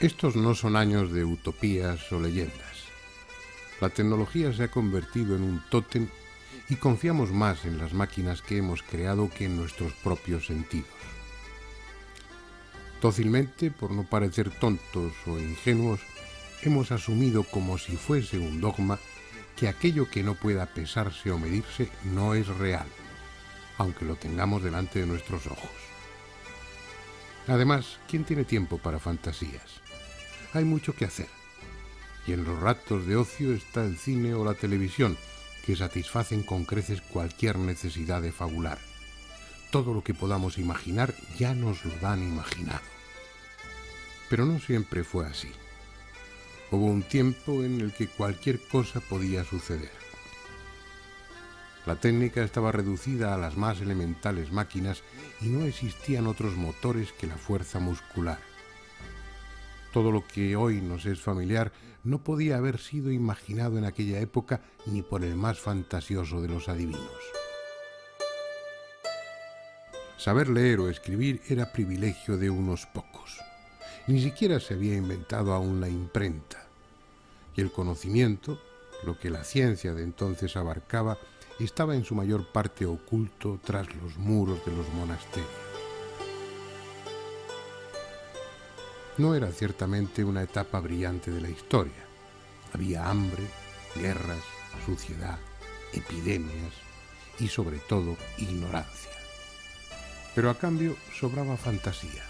Estos no son años de utopías o leyendas. La tecnología se ha convertido en un tótem y confiamos más en las máquinas que hemos creado que en nuestros propios sentidos. Dócilmente, por no parecer tontos o ingenuos, hemos asumido como si fuese un dogma que aquello que no pueda pesarse o medirse no es real, aunque lo tengamos delante de nuestros ojos. Además, ¿quién tiene tiempo para fantasías? Hay mucho que hacer. Y en los ratos de ocio está el cine o la televisión, que satisfacen con creces cualquier necesidad de fabular. Todo lo que podamos imaginar ya nos lo dan imaginado. Pero no siempre fue así. Hubo un tiempo en el que cualquier cosa podía suceder. La técnica estaba reducida a las más elementales máquinas y no existían otros motores que la fuerza muscular. Todo lo que hoy nos es familiar no podía haber sido imaginado en aquella época ni por el más fantasioso de los adivinos. Saber leer o escribir era privilegio de unos pocos. Ni siquiera se había inventado aún la imprenta. Y el conocimiento, lo que la ciencia de entonces abarcaba, estaba en su mayor parte oculto tras los muros de los monasterios. No era ciertamente una etapa brillante de la historia. Había hambre, guerras, suciedad, epidemias y, sobre todo, ignorancia. Pero a cambio sobraba fantasía.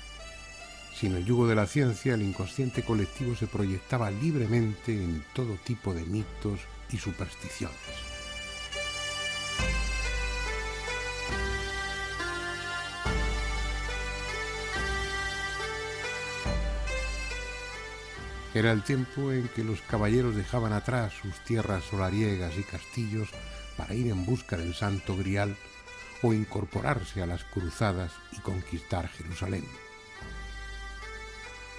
Sin el yugo de la ciencia, el inconsciente colectivo se proyectaba libremente en todo tipo de mitos y supersticiones. Era el tiempo en que los caballeros dejaban atrás sus tierras solariegas y castillos para ir en busca del Santo Grial o incorporarse a las cruzadas y conquistar Jerusalén.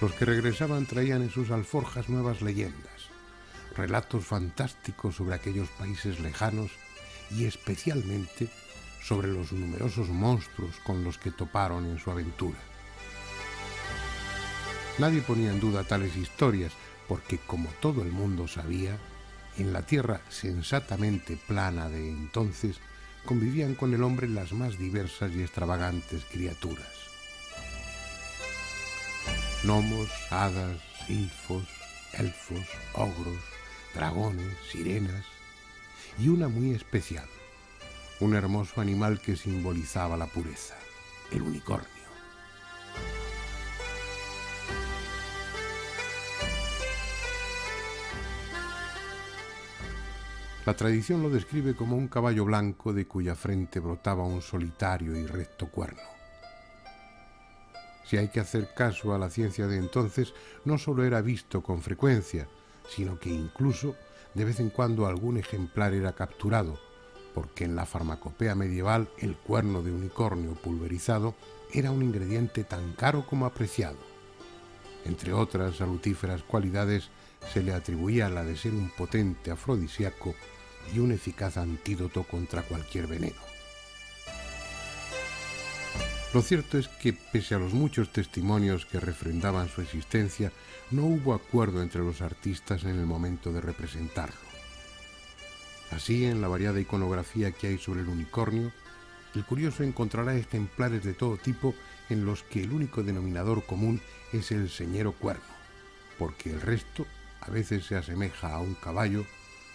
Los que regresaban traían en sus alforjas nuevas leyendas, relatos fantásticos sobre aquellos países lejanos y especialmente sobre los numerosos monstruos con los que toparon en su aventura. Nadie ponía en duda tales historias, porque, como todo el mundo sabía, en la tierra sensatamente plana de entonces convivían con el hombre las más diversas y extravagantes criaturas. Gnomos, hadas, silfos, elfos, ogros, dragones, sirenas y una muy especial, un hermoso animal que simbolizaba la pureza, el unicornio. La tradición lo describe como un caballo blanco de cuya frente brotaba un solitario y recto cuerno. Si hay que hacer caso a la ciencia de entonces, no solo era visto con frecuencia, sino que incluso de vez en cuando algún ejemplar era capturado, porque en la farmacopea medieval el cuerno de unicornio pulverizado era un ingrediente tan caro como apreciado. Entre otras salutíferas cualidades, se le atribuía la de ser un potente afrodisíaco y un eficaz antídoto contra cualquier veneno. Lo cierto es que, pese a los muchos testimonios que refrendaban su existencia, no hubo acuerdo entre los artistas en el momento de representarlo. Así, en la variada iconografía que hay sobre el unicornio, el curioso encontrará ejemplares de todo tipo en los que el único denominador común es el señero cuerno, porque el resto a veces se asemeja a un caballo,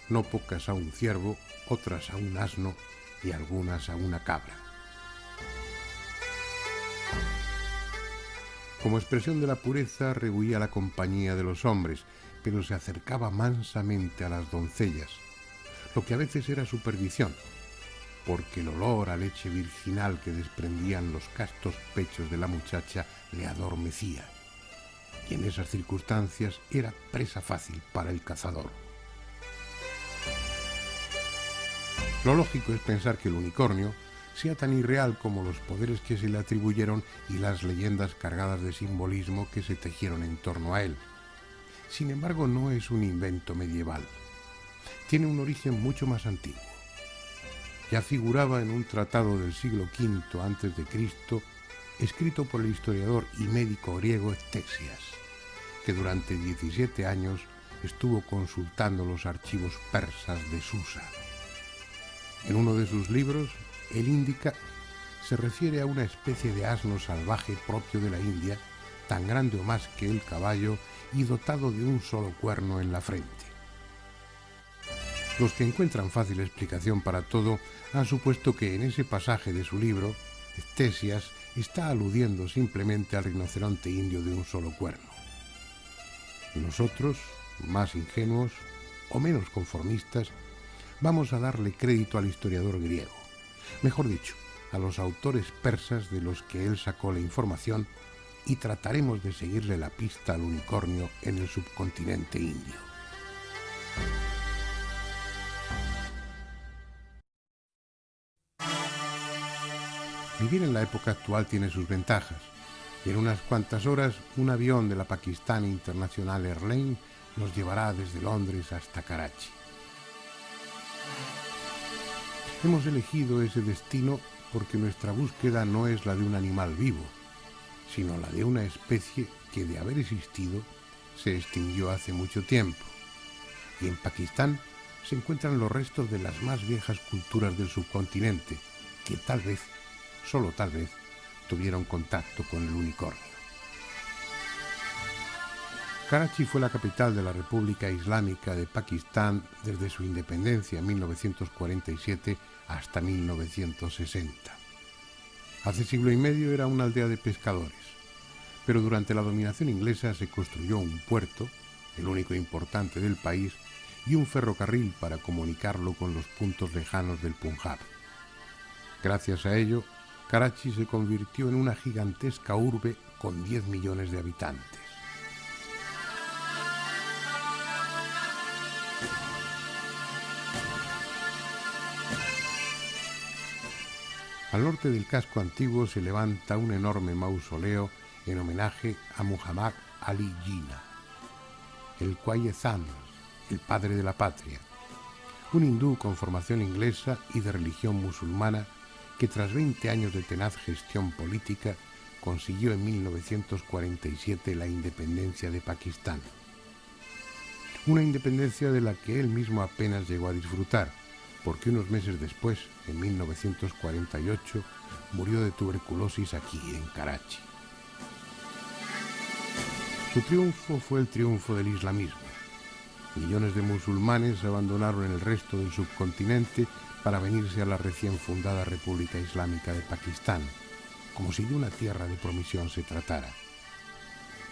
no pocas a un ciervo, otras a un asno y algunas a una cabra. Como expresión de la pureza rehuía la compañía de los hombres, pero se acercaba mansamente a las doncellas, lo que a veces era su perdición, porque el olor a leche virginal que desprendían los castos pechos de la muchacha le adormecía, y en esas circunstancias era presa fácil para el cazador. Lo lógico es pensar que el unicornio sea tan irreal como los poderes que se le atribuyeron y las leyendas cargadas de simbolismo que se tejieron en torno a él. Sin embargo, no es un invento medieval. Tiene un origen mucho más antiguo. Ya figuraba en un tratado del siglo V a.C., escrito por el historiador y médico griego Ctesias, que durante 17 años estuvo consultando los archivos persas de Susa. En uno de sus libros, el Índica se refiere a una especie de asno salvaje propio de la India, tan grande o más que el caballo y dotado de un solo cuerno en la frente. Los que encuentran fácil explicación para todo han supuesto que en ese pasaje de su libro, Ctesias está aludiendo simplemente al rinoceronte indio de un solo cuerno. Nosotros, más ingenuos o menos conformistas, vamos a darle crédito al historiador griego, mejor dicho, a los autores persas de los que él sacó la información, y trataremos de seguirle la pista al unicornio en el subcontinente indio. Vivir en la época actual tiene sus ventajas, y en unas cuantas horas un avión de la Pakistan International Airlines nos llevará desde Londres hasta Karachi. Hemos elegido ese destino porque nuestra búsqueda no es la de un animal vivo, sino la de una especie que, de haber existido, se extinguió hace mucho tiempo. Y en Pakistán se encuentran los restos de las más viejas culturas del subcontinente, que tal vez, solo tal vez, tuvieron contacto con el unicornio. Karachi fue la capital de la República Islámica de Pakistán desde su independencia en 1947 hasta 1960. Hace siglo y medio era una aldea de pescadores, pero durante la dominación inglesa se construyó un puerto, el único importante del país, y un ferrocarril para comunicarlo con los puntos lejanos del Punjab. Gracias a ello, Karachi se convirtió en una gigantesca urbe con 10 millones de habitantes. Al norte del casco antiguo se levanta un enorme mausoleo en homenaje a Muhammad Ali Jinnah, el Quaid-e-Azam, el padre de la patria, un hindú con formación inglesa y de religión musulmana que tras 20 años de tenaz gestión política consiguió en 1947 la independencia de Pakistán. Una independencia de la que él mismo apenas llegó a disfrutar, porque unos meses después, en 1948, murió de tuberculosis aquí, en Karachi. Su triunfo fue el triunfo del islamismo. Millones de musulmanes abandonaron el resto del subcontinente para venirse a la recién fundada República Islámica de Pakistán, como si de una tierra de promisión se tratara.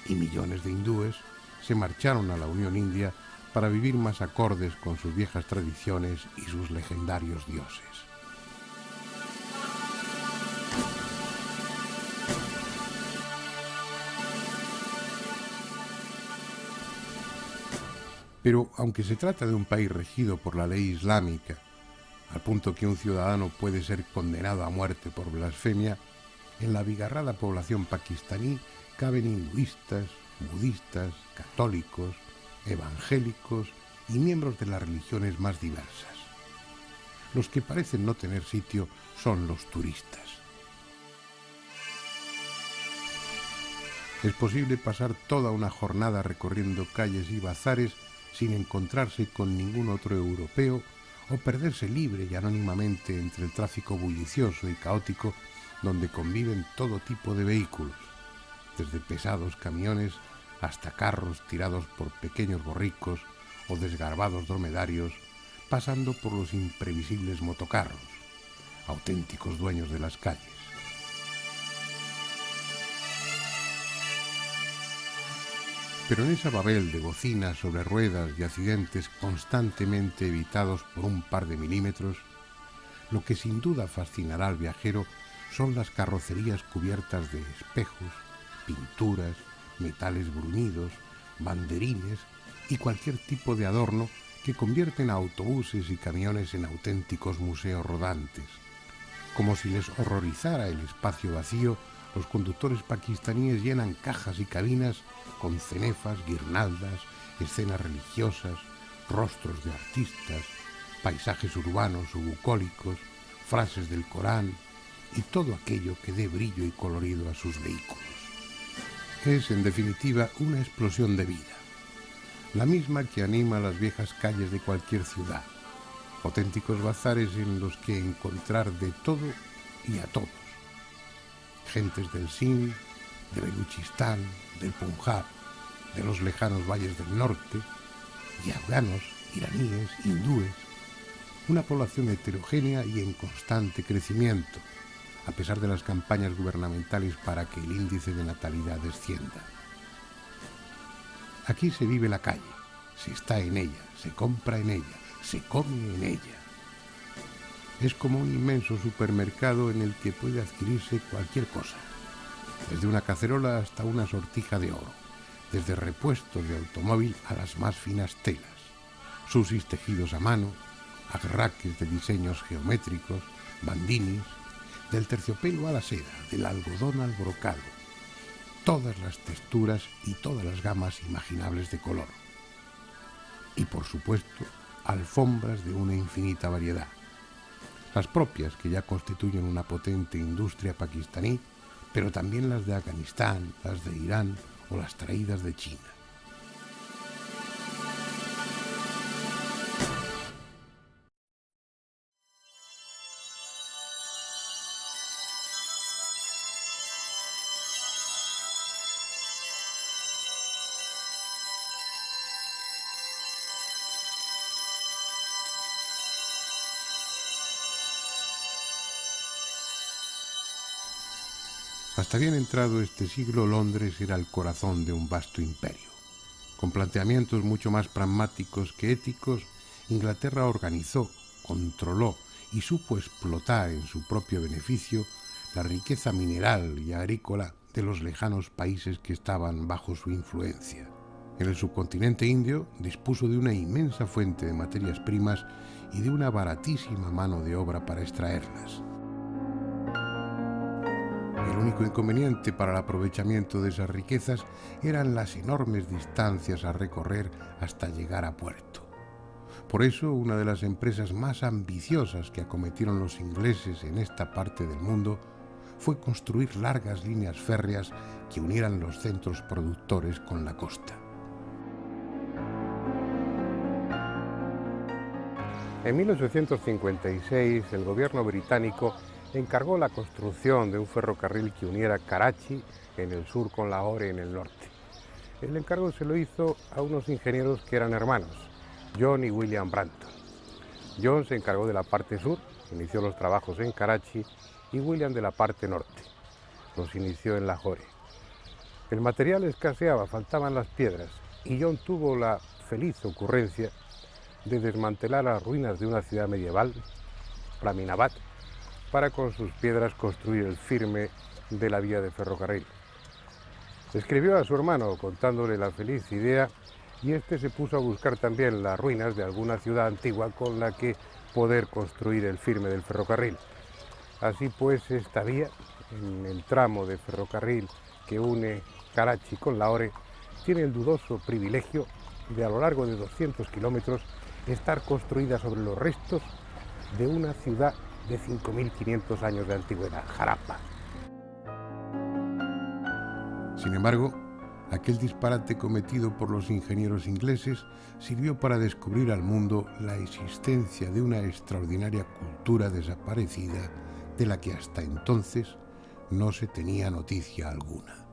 Y millones de hindúes se marcharon a la Unión India para vivir más acordes con sus viejas tradiciones y sus legendarios dioses. Pero aunque se trata de un país regido por la ley islámica, al punto que un ciudadano puede ser condenado a muerte por blasfemia, en la abigarrada población pakistaní caben hinduistas, budistas, católicos, evangélicos y miembros de las religiones más diversas. Los que parecen no tener sitio son los turistas. Es posible pasar toda una jornada recorriendo calles y bazares sin encontrarse con ningún otro europeo o perderse libre y anónimamente entre el tráfico bullicioso y caótico donde conviven todo tipo de vehículos, desde pesados camiones hasta carros tirados por pequeños borricos o desgarbados dromedarios, pasando por los imprevisibles motocarros, auténticos dueños de las calles. Pero en esa Babel de bocinas sobre ruedas y accidentes constantemente evitados por un par de milímetros, lo que sin duda fascinará al viajero son las carrocerías cubiertas de espejos, pinturas, metales bruñidos, banderines y cualquier tipo de adorno que convierten a autobuses y camiones en auténticos museos rodantes. Como si les horrorizara el espacio vacío, los conductores pakistaníes llenan cajas y cabinas con cenefas, guirnaldas, escenas religiosas, rostros de artistas, paisajes urbanos o bucólicos, frases del Corán y todo aquello que dé brillo y colorido a sus vehículos. Es, en definitiva, una explosión de vida, la misma que anima las viejas calles de cualquier ciudad, auténticos bazares en los que encontrar de todo y a todos, gentes del Sind, de Beluchistán, del Punjab, de los lejanos valles del norte, y afganos, iraníes, hindúes, una población heterogénea y en constante crecimiento, a pesar de las campañas gubernamentales para que el índice de natalidad descienda. Aquí se vive la calle, se está en ella, se compra en ella, se come en ella. Es como un inmenso supermercado en el que puede adquirirse cualquier cosa, desde una cacerola hasta una sortija de oro, desde repuestos de automóvil a las más finas telas, susis tejidos a mano, agarraques de diseños geométricos, bandinis, del terciopelo a la seda, del algodón al brocado, todas las texturas y todas las gamas imaginables de color. Y por supuesto, alfombras de una infinita variedad, las propias que ya constituyen una potente industria pakistaní, pero también las de Afganistán, las de Irán o las traídas de China. Hasta bien entrado este siglo, Londres era el corazón de un vasto imperio. Con planteamientos mucho más pragmáticos que éticos, Inglaterra organizó, controló y supo explotar en su propio beneficio la riqueza mineral y agrícola de los lejanos países que estaban bajo su influencia. En el subcontinente indio dispuso de una inmensa fuente de materias primas y de una baratísima mano de obra para extraerlas. El único inconveniente para el aprovechamiento de esas riquezas eran las enormes distancias a recorrer hasta llegar a puerto. Por eso, una de las empresas más ambiciosas que acometieron los ingleses en esta parte del mundo fue construir largas líneas férreas que unieran los centros productores con la costa. En 1856, el gobierno británico encargó la construcción de un ferrocarril que uniera Karachi en el sur con Lahore en el norte. El encargo se lo hizo a unos ingenieros que eran hermanos, John y William Branton. John se encargó de la parte sur, inició los trabajos en Karachi, y William de la parte norte, los inició en Lahore. El material escaseaba, faltaban las piedras, y John tuvo la feliz ocurrencia de desmantelar las ruinas de una ciudad medieval, Raminabad, para con sus piedras construir el firme de la vía de ferrocarril. Escribió a su hermano contándole la feliz idea y este se puso a buscar también las ruinas de alguna ciudad antigua con la que poder construir el firme del ferrocarril. Así pues, esta vía, en el tramo de ferrocarril que une Karachi con Lahore, tiene el dudoso privilegio de a lo largo de 200 kilómetros estar construida sobre los restos de una ciudad de 5.500 años de antigüedad, Harappa. Sin embargo, aquel disparate cometido por los ingenieros ingleses sirvió para descubrir al mundo la existencia de una extraordinaria cultura desaparecida de la que hasta entonces no se tenía noticia alguna.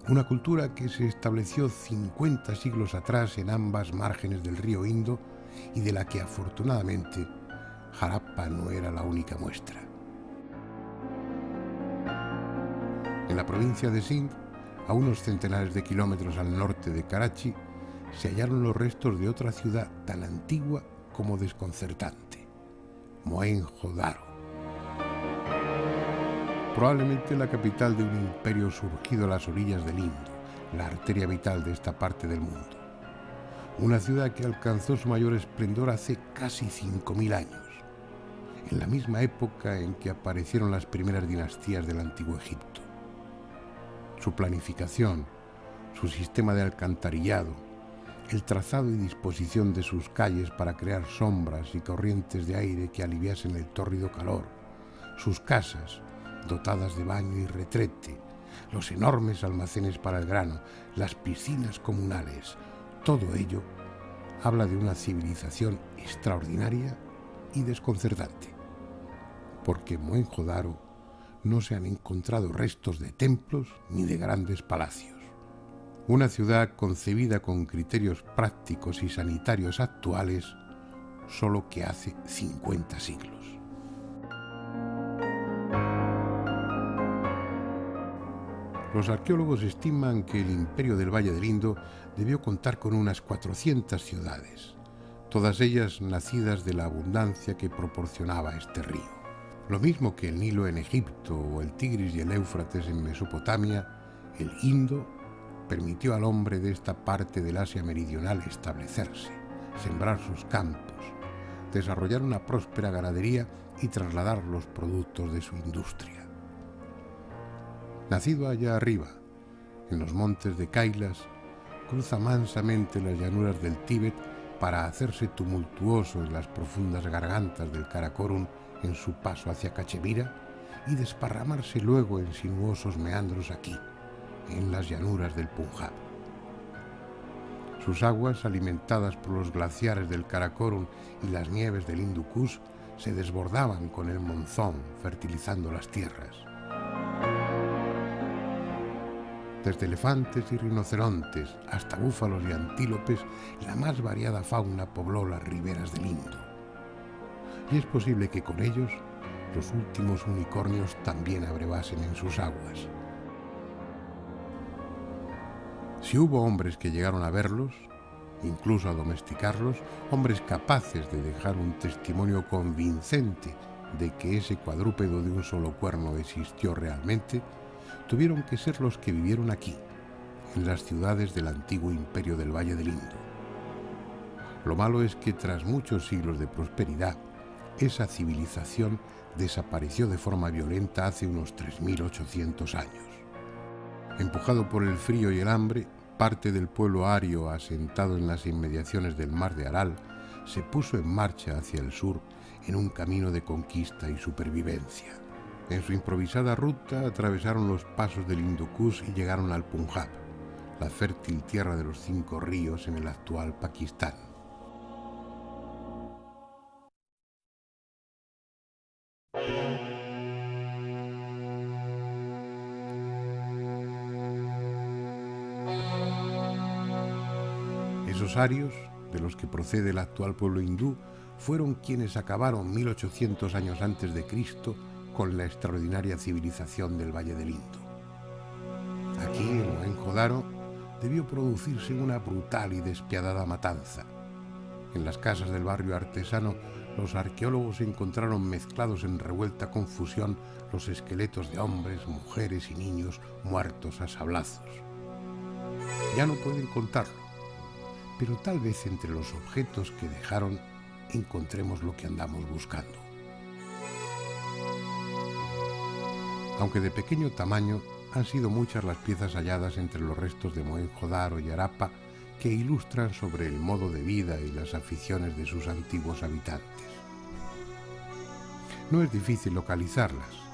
Una cultura que se estableció 50 siglos atrás en ambas márgenes del río Indo y de la que afortunadamente Harappa no era la única muestra. En la provincia de Sind, a unos centenares de kilómetros al norte de Karachi, se hallaron los restos de otra ciudad tan antigua como desconcertante, Mohenjo-Daro. Probablemente la capital de un imperio surgido a las orillas del Indo, la arteria vital de esta parte del mundo. Una ciudad que alcanzó su mayor esplendor hace casi 5.000 años, en la misma época en que aparecieron las primeras dinastías del Antiguo Egipto. Su planificación, su sistema de alcantarillado, el trazado y disposición de sus calles para crear sombras y corrientes de aire que aliviasen el tórrido calor, sus casas, dotadas de baño y retrete, los enormes almacenes para el grano, las piscinas comunales, todo ello habla de una civilización extraordinaria y desconcertante, porque en Mohenjo-Daro no se han encontrado restos de templos ni de grandes palacios. Una ciudad concebida con criterios prácticos y sanitarios actuales, solo que hace 50 siglos. Los arqueólogos estiman que el imperio del Valle del Indo debió contar con unas 400 ciudades, todas ellas nacidas de la abundancia que proporcionaba este río. Lo mismo que el Nilo en Egipto o el Tigris y el Éufrates en Mesopotamia, el Indo permitió al hombre de esta parte del Asia meridional establecerse, sembrar sus campos, desarrollar una próspera ganadería y trasladar los productos de su industria. Nacido allá arriba, en los montes de Kailas, cruza mansamente las llanuras del Tíbet para hacerse tumultuoso en las profundas gargantas del Karakorum en su paso hacia Cachemira y desparramarse luego en sinuosos meandros aquí, en las llanuras del Punjab. Sus aguas, alimentadas por los glaciares del Karakorum y las nieves del Hindu Kush, se desbordaban con el monzón, fertilizando las tierras. Desde elefantes y rinocerontes hasta búfalos y antílopes, la más variada fauna pobló las riberas del Indo. Y es posible que con ellos los últimos unicornios también abrevasen en sus aguas. Si hubo hombres que llegaron a verlos, incluso a domesticarlos, hombres capaces de dejar un testimonio convincente de que ese cuadrúpedo de un solo cuerno existió realmente, tuvieron que ser los que vivieron aquí, en las ciudades del antiguo imperio del Valle del Indo. Lo malo es que tras muchos siglos de prosperidad, esa civilización desapareció de forma violenta hace unos 3.800 años. Empujado por el frío y el hambre, parte del pueblo ario asentado en las inmediaciones del mar de Aral se puso en marcha hacia el sur en un camino de conquista y supervivencia. En su improvisada ruta atravesaron los pasos del Hindu Kush y llegaron al Punjab, la fértil tierra de los 5 ríos en el actual Pakistán. Esos arios, de los que procede el actual pueblo hindú, fueron quienes acabaron 1800 años antes de Cristo con la extraordinaria civilización del Valle del Indo. Aquí, en Mohenjo-Daro, debió producirse una brutal y despiadada matanza. En las casas del barrio artesano, los arqueólogos encontraron mezclados en revuelta confusión los esqueletos de hombres, mujeres y niños muertos a sablazos. Ya no pueden contarlo, pero tal vez entre los objetos que dejaron encontremos lo que andamos buscando. Aunque de pequeño tamaño, han sido muchas las piezas halladas entre los restos de Mohenjo-Daro y Harappa que ilustran sobre el modo de vida y las aficiones de sus antiguos habitantes. No es difícil localizarlas.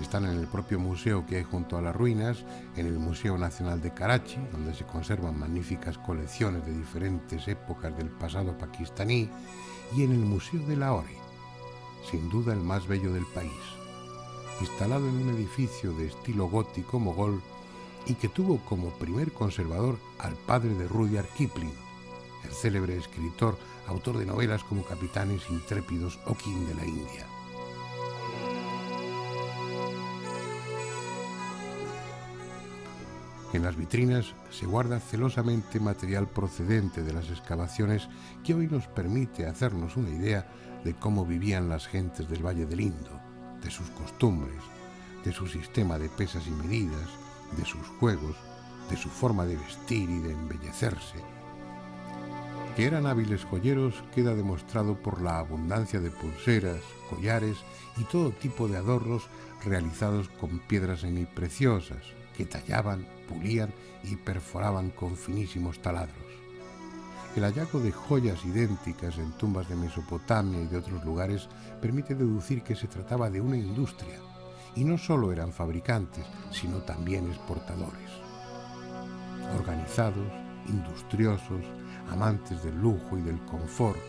Están en el propio museo que hay junto a las ruinas, en el Museo Nacional de Karachi, donde se conservan magníficas colecciones de diferentes épocas del pasado pakistaní, y en el Museo de Lahore, sin duda el más bello del país, instalado en un edificio de estilo gótico mogol y que tuvo como primer conservador al padre de Rudyard Kipling, el célebre escritor, autor de novelas como Capitanes Intrépidos o King de la India. En las vitrinas se guarda celosamente material procedente de las excavaciones que hoy nos permite hacernos una idea de cómo vivían las gentes del Valle del Indo, de sus costumbres, de su sistema de pesas y medidas, de sus juegos, de su forma de vestir y de embellecerse. Que eran hábiles joyeros queda demostrado por la abundancia de pulseras, collares y todo tipo de adornos realizados con piedras semipreciosas, que tallaban, pulían y perforaban con finísimos taladros. El hallazgo de joyas idénticas en tumbas de Mesopotamia y de otros lugares permite deducir que se trataba de una industria y no solo eran fabricantes, sino también exportadores. Organizados, industriosos, amantes del lujo y del confort.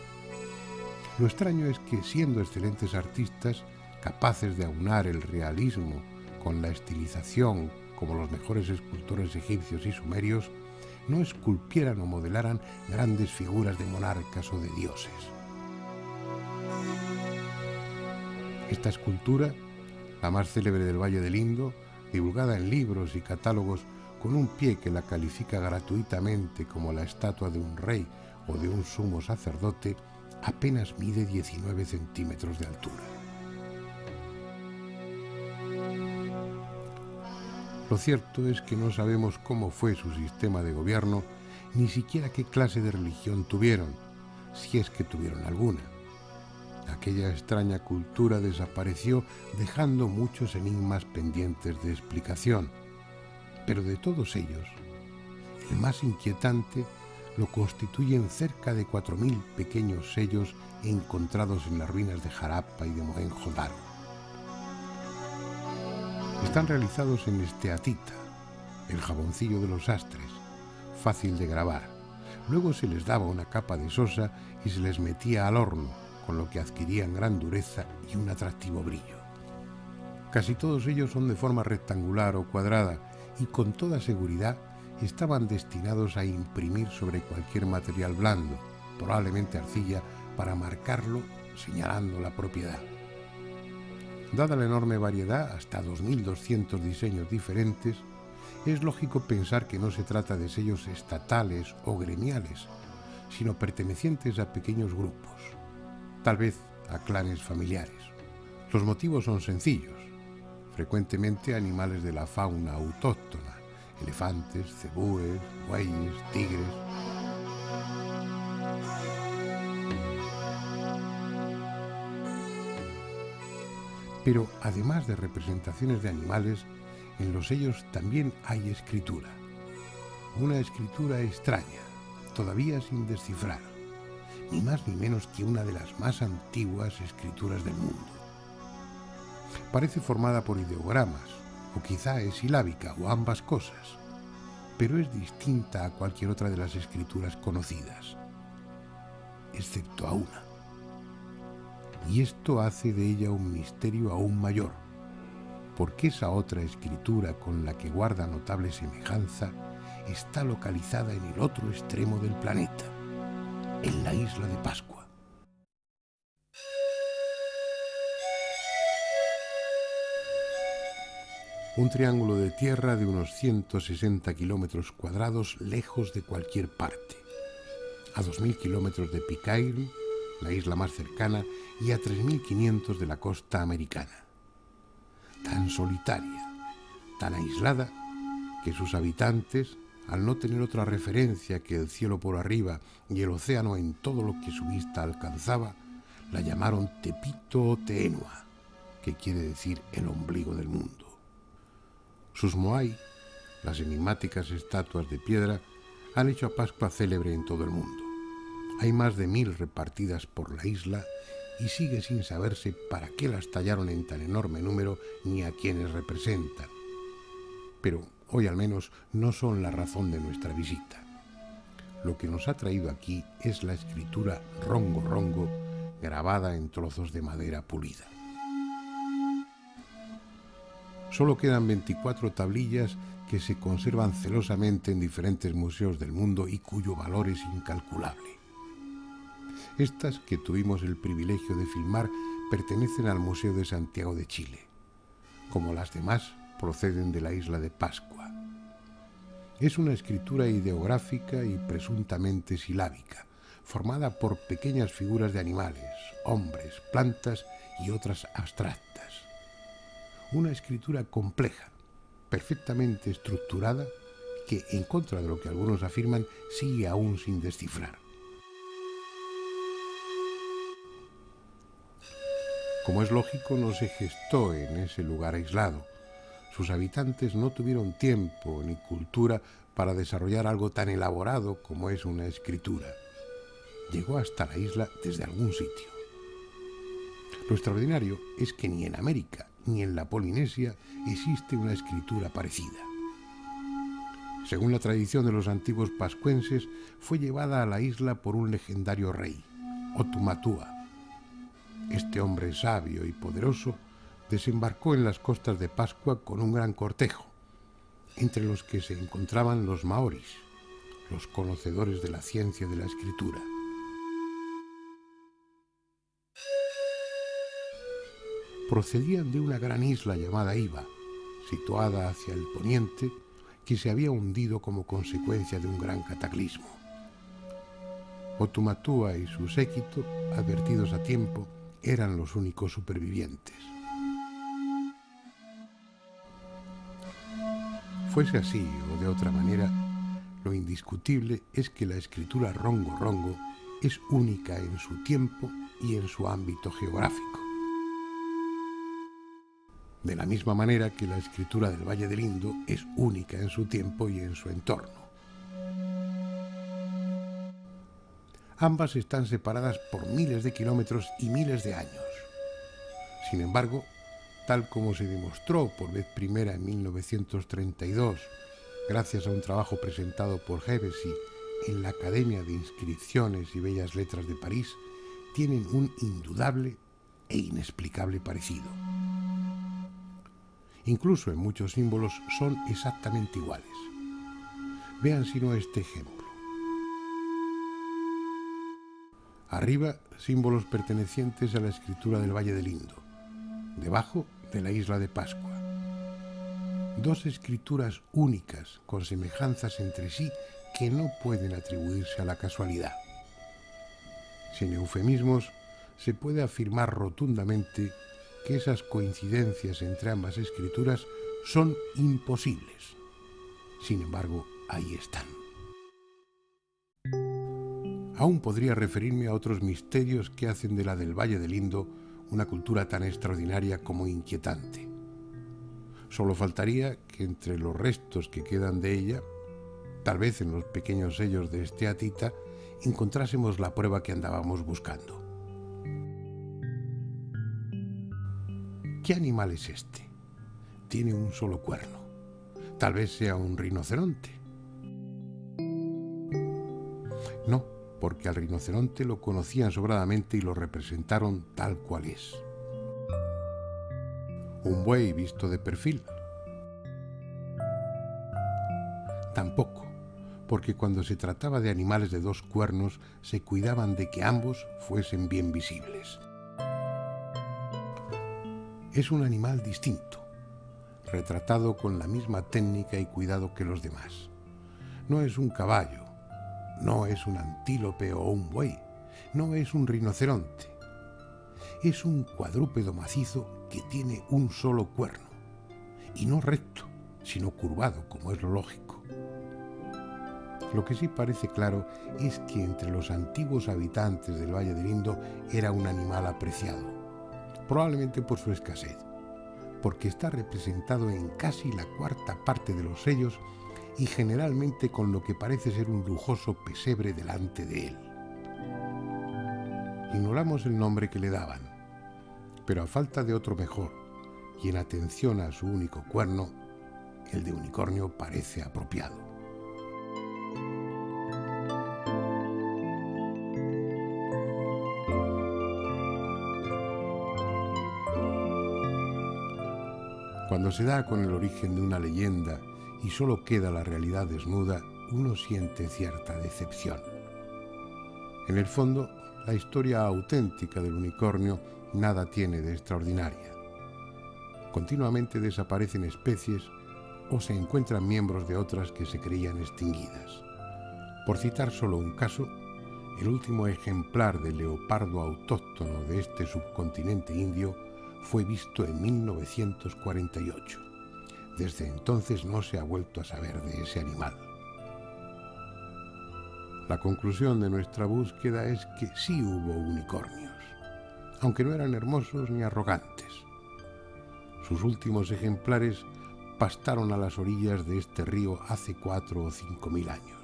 Lo extraño es que, siendo excelentes artistas, capaces de aunar el realismo con la estilización, como los mejores escultores egipcios y sumerios, no esculpieran o modelaran grandes figuras de monarcas o de dioses. Esta escultura, la más célebre del Valle del Indo, divulgada en libros y catálogos con un pie que la califica gratuitamente como la estatua de un rey o de un sumo sacerdote, apenas mide 19 centímetros de altura. Lo cierto es que no sabemos cómo fue su sistema de gobierno, ni siquiera qué clase de religión tuvieron, si es que tuvieron alguna. Aquella extraña cultura desapareció dejando muchos enigmas pendientes de explicación, pero de todos ellos, el más inquietante lo constituyen cerca de 4.000 pequeños sellos encontrados en las ruinas de Harappa y de Mohenjo-Daro. Están realizados en esteatita, el jaboncillo de los sastres, fácil de grabar. Luego se les daba una capa de sosa y se les metía al horno, con lo que adquirían gran dureza y un atractivo brillo. Casi todos ellos son de forma rectangular o cuadrada y con toda seguridad estaban destinados a imprimir sobre cualquier material blando, probablemente arcilla, para marcarlo señalando la propiedad. Dada la enorme variedad, hasta 2.200 diseños diferentes, es lógico pensar que no se trata de sellos estatales o gremiales, sino pertenecientes a pequeños grupos, tal vez a clanes familiares. Los motivos son sencillos, frecuentemente animales de la fauna autóctona, elefantes, cebúes, bueyes, tigres. Pero además de representaciones de animales, en los sellos también hay escritura. Una escritura extraña, todavía sin descifrar, ni más ni menos que una de las más antiguas escrituras del mundo. Parece formada por ideogramas, o quizá es silábica, o ambas cosas, pero es distinta a cualquier otra de las escrituras conocidas, excepto a una. Y esto hace de ella un misterio aún mayor, porque esa otra escritura con la que guarda notable semejanza está localizada en el otro extremo del planeta, en la isla de Pascua. Un triángulo de tierra de unos 160 kilómetros cuadrados lejos de cualquier parte, a 2.000 kilómetros de Pitcairn, la isla más cercana, y a 3.500 de la costa americana. Tan solitaria, tan aislada, que sus habitantes, al no tener otra referencia que el cielo por arriba y el océano en todo lo que su vista alcanzaba, la llamaron Tepito o Teenua, que quiere decir el ombligo del mundo. Sus moai, las enigmáticas estatuas de piedra, han hecho a Pascua célebre en todo el mundo. Hay más de 1.000 repartidas por la isla y sigue sin saberse para qué las tallaron en tan enorme número ni a quiénes representan. Pero hoy al menos no son la razón de nuestra visita. Lo que nos ha traído aquí es la escritura Rongo Rongo, grabada en trozos de madera pulida. Solo quedan 24 tablillas que se conservan celosamente en diferentes museos del mundo y cuyo valor es incalculable. Estas, que tuvimos el privilegio de filmar, pertenecen al Museo de Santiago de Chile. Como las demás, proceden de la isla de Pascua. Es una escritura ideográfica y presuntamente silábica, formada por pequeñas figuras de animales, hombres, plantas y otras abstractas. Una escritura compleja, perfectamente estructurada, que, en contra de lo que algunos afirman, sigue aún sin descifrar. Como es lógico, no se gestó en ese lugar aislado. Sus habitantes no tuvieron tiempo ni cultura para desarrollar algo tan elaborado como es una escritura. Llegó hasta la isla desde algún sitio. Lo extraordinario es que ni en América ni en la Polinesia existe una escritura parecida. Según la tradición de los antiguos pascuenses, fue llevada a la isla por un legendario rey, Otumatua. Este hombre sabio y poderoso desembarcó en las costas de Pascua con un gran cortejo, entre los que se encontraban los maoris, los conocedores de la ciencia de la escritura. Procedían de una gran isla llamada Iva, situada hacia el poniente, que se había hundido como consecuencia de un gran cataclismo. Otumatua y su séquito, advertidos a tiempo, eran los únicos supervivientes. Fuese así o de otra manera, lo indiscutible es que la escritura rongo-rongo es única en su tiempo y en su ámbito geográfico. De la misma manera que la escritura del Valle del Indo es única en su tiempo y en su entorno. Ambas están separadas por miles de kilómetros y miles de años. Sin embargo, tal como se demostró por vez primera en 1932, gracias a un trabajo presentado por Hevesy en la Academia de Inscripciones y Bellas Letras de París, tienen un indudable e inexplicable parecido. Incluso en muchos símbolos son exactamente iguales. Vean si no este ejemplo. Arriba, símbolos pertenecientes a la escritura del Valle del Indo. Debajo, de la isla de Pascua. Dos escrituras únicas con semejanzas entre sí que no pueden atribuirse a la casualidad. Sin eufemismos, se puede afirmar rotundamente que esas coincidencias entre ambas escrituras son imposibles. Sin embargo, ahí están. Aún podría referirme a otros misterios que hacen de la del Valle del Indo una cultura tan extraordinaria como inquietante. Solo faltaría que entre los restos que quedan de ella, tal vez en los pequeños sellos de esteatita, encontrásemos la prueba que andábamos buscando. ¿Qué animal es este? Tiene un solo cuerno. Tal vez sea un rinoceronte. No, porque al rinoceronte lo conocían sobradamente y lo representaron tal cual es. Un buey visto de perfil. Tampoco, porque cuando se trataba de animales de dos cuernos se cuidaban de que ambos fuesen bien visibles. Es un animal distinto, retratado con la misma técnica y cuidado que los demás. No es un caballo, no es un antílope o un buey, no es un rinoceronte. Es un cuadrúpedo macizo que tiene un solo cuerno, y no recto, sino curvado, como es lo lógico. Lo que sí parece claro es que entre los antiguos habitantes del Valle del Indo era un animal apreciado, probablemente por su escasez, porque está representado en casi la cuarta parte de los sellos y generalmente con lo que parece ser un lujoso pesebre delante de él. Ignoramos el nombre que le daban, pero a falta de otro mejor, y en atención a su único cuerno, el de unicornio parece apropiado. Cuando se da con el origen de una leyenda y solo queda la realidad desnuda, uno siente cierta decepción. En el fondo, la historia auténtica del unicornio nada tiene de extraordinaria. Continuamente desaparecen especies o se encuentran miembros de otras que se creían extinguidas. Por citar solo un caso, el último ejemplar de leopardo autóctono de este subcontinente indio fue visto en 1948. Desde entonces no se ha vuelto a saber de ese animal. La conclusión de nuestra búsqueda es que sí hubo unicornios, aunque no eran hermosos ni arrogantes. Sus últimos ejemplares pastaron a las orillas de este río hace 4 o 5 mil años.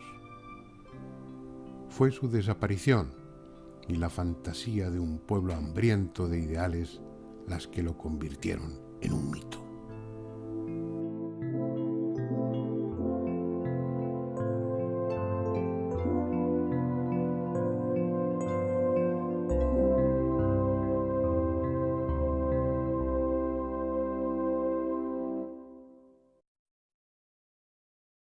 Fue su desaparición y la fantasía de un pueblo hambriento de ideales las que lo convirtieron en un mito.